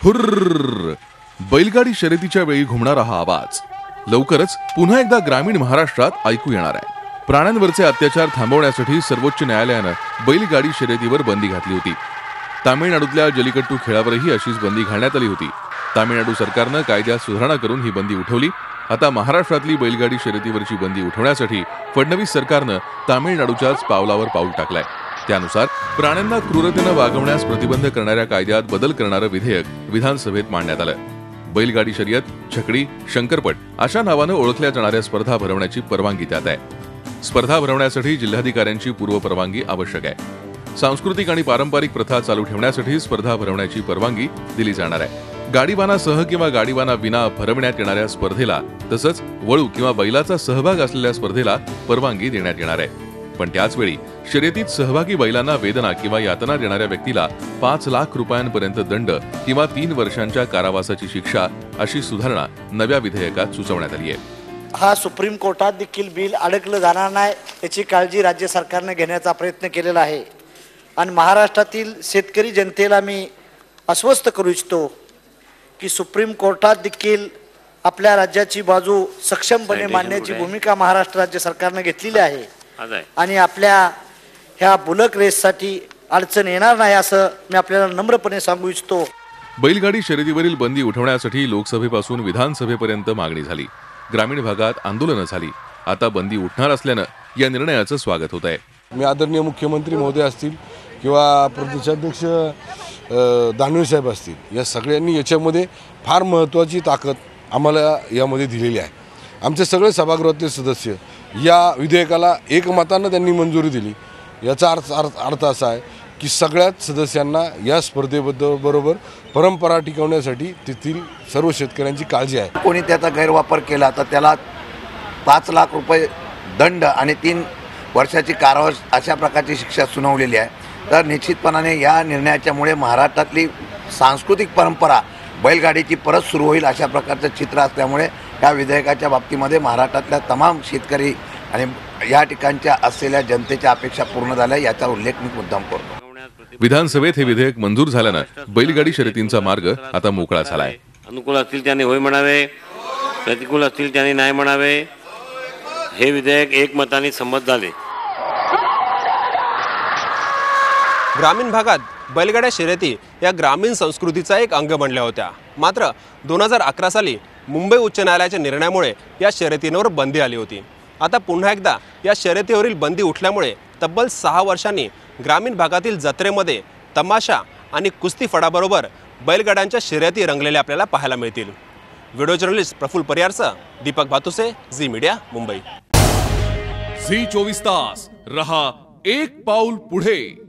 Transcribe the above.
हुर्र, बैलगाडी शर्यतीच्या वेळी घुमणारा हा आवाज लवकरच पुन्हा एकदा ग्रामीण महाराष्ट्रात ऐकू येणार आहे। प्राण्यांवरचे अत्याचार थांबवण्यासाठी सर्वोच्च न्यायालयाने बैलगाडी शर्यतीवर बंदी घातली होती। तामिळनाडूतल्या जल्लीकट्टू खेळावरही अशीच बंदी घालण्यात आली होती। तामिळनाडू सरकारने कायद्यात सुधारणा करून ही बंदी उठवली। आता महाराष्ट्रातली बैलगाडी शर्यतीवरची बंदी उठवण्यासाठी फडणवीस सरकारने तामिळनाडूच्याच पावलावर पाऊल टाकलंय। त्यानुसार प्राण्यांना क्रूरतेने वागवण्यास प्रतिबंध करणाऱ्या कायद्यात बदल करणारे विधेयक विधानसभेत मांडण्यात आलं। बैलगाडी शर्यत, छकडी, शंकरपट अशा नावाने ओळखल्या जाणाऱ्या स्पर्धा भरवण्याची परवानगी त्यात आहे। स्पर्धा भरवण्यासाठी जिल्हाधिकाऱ्यांची पूर्व परवानगी आवश्यक आहे। सांस्कृतिक आणि पारंपरिक प्रथा चालू ठेवण्यासाठी स्पर्धा भरवण्याची परवानगी दिली जाणार आहे। गाडीवानासह किंवा गाडीवाना विना भरवण्यात येणाऱ्या स्पर्धेला तसंच वळू किंवा बैलाचा सहभाग असलेल्या स्पर्धेला परवानगी देण्यात येणार आहे। पण त्याच वेळी शर्यतीत सहभागी बैलांना वेदना किंवा यातना देणाऱ्या व्यक्तीला 5 लाख रुपयांपर्यंत दंड किंवा 3 वर्षांच्या कारावासाची शिक्षा अशी सुधारणा नव्या विधेयकात सुचवण्यात आली आहे। हा सुप्रीम कोर्टात देखील बिल अडकलं जाणार नाही याची काळजी राज्य सरकारने घेण्याचा प्रयत्न केलेला आहे। आणि महाराष्ट्रातील शेतकरी जनतेला मी आश्वस्त करू इच्छितो की सुप्रीम कोर्टात देखील आपल्या राज्याची बाजू सक्षमपणे मांडण्याची भूमिका महाराष्ट्र राज्य सरकारने घेतलेली आहे आणि आपल्या ह्या बुलक रेससाठी अडचण येणार नाही असं मी आपल्याला नम्रपणे सांगू इच्छितो। बैलगाडी शर्यतीवरील बंदी उठवण्यासाठी लोकसभेपासून विधानसभेपर्यंत मागणी झाली। ग्रामीण भागात आंदोलनं झाली। आता बंदी उठणार असल्याने या निर्णयाचं स्वागत होत आहे। मी आदरणीय मुख्यमंत्री महोदय असतील किंवा प्रदेशाध्यक्ष दानवे साहेब असतील, या सगळ्यांनी याच्यामध्ये फार महत्त्वाची ताकद आम्हाला यामध्ये दिलेली आहे। आमचे सगळे सभागृहातील सदस्य या विधेयकाला एकमताने त्यांनी मंजुरी दिली। याचा अर्थ असा आहे की सगळ्याच सदस्यांना या स्पर्धेबरोबर परंपरा टिकवण्यासाठी तेथील सर्व शेतकऱ्यांची काळजी आहे। कोणी त्याचा गैरवापर केला तर त्याला 5 लाख रुपये दंड आणि 3 वर्षाची कारावास अशा प्रकारची शिक्षा सुनावलेली आहे। तर निश्चितपणाने या निर्णयाच्यामुळे महाराष्ट्रातली सांस्कृतिक परंपरा बैलगाडीची परत सुरू होईल अशा प्रकारचं चित्र असल्यामुळे या विधेयकाच्या बाबतीमध्ये महाराष्ट्रातल्या तमाम शेतकरी आणि या ठिकाणच्या असलेल्या जनतेच्या अपेक्षा पूर्ण झाल्या याचा उल्लेख मी मुद्दाम करतो। विधानसभेत हे विधेयक मंजूर झाल्याने बैलगाडी शर्यतींचा मार्ग आता मोकळा झालाय। अनुकूल असतील त्याने होय म्हणावे, प्रतिकूल असतील त्याने नाही म्हणावे। हे विधेयक एकमताने संमत झाले। ग्रामीण भागात बैलगाड्या शर्यती या ग्रामीण संस्कृतीचा एक अंग बनल्या होत्या। मात्र 2011 साली मुंबई उच्च न्यायालयाच्या निर्णयामुळे या शर्यतींवर बंदी आली होती। आता पुन्हा एकदा या शर्यतीवरील बंदी उठल्यामुळे तब्बल 6 वर्षांनी ग्रामीण भागातील जत्रेमध्ये तमाशा आणि कुस्ती फडाबरोबर बैलगाड्यांच्या शर्यती रंगलेल्या आपल्याला पाहायला मिळतील। व्हिडिओ जर्नलिस्ट प्रफुल्ल परियारसह दीपक भातुसे, झी मीडिया, मुंबई। झी 24 तास रहा एक पाऊल पुढे।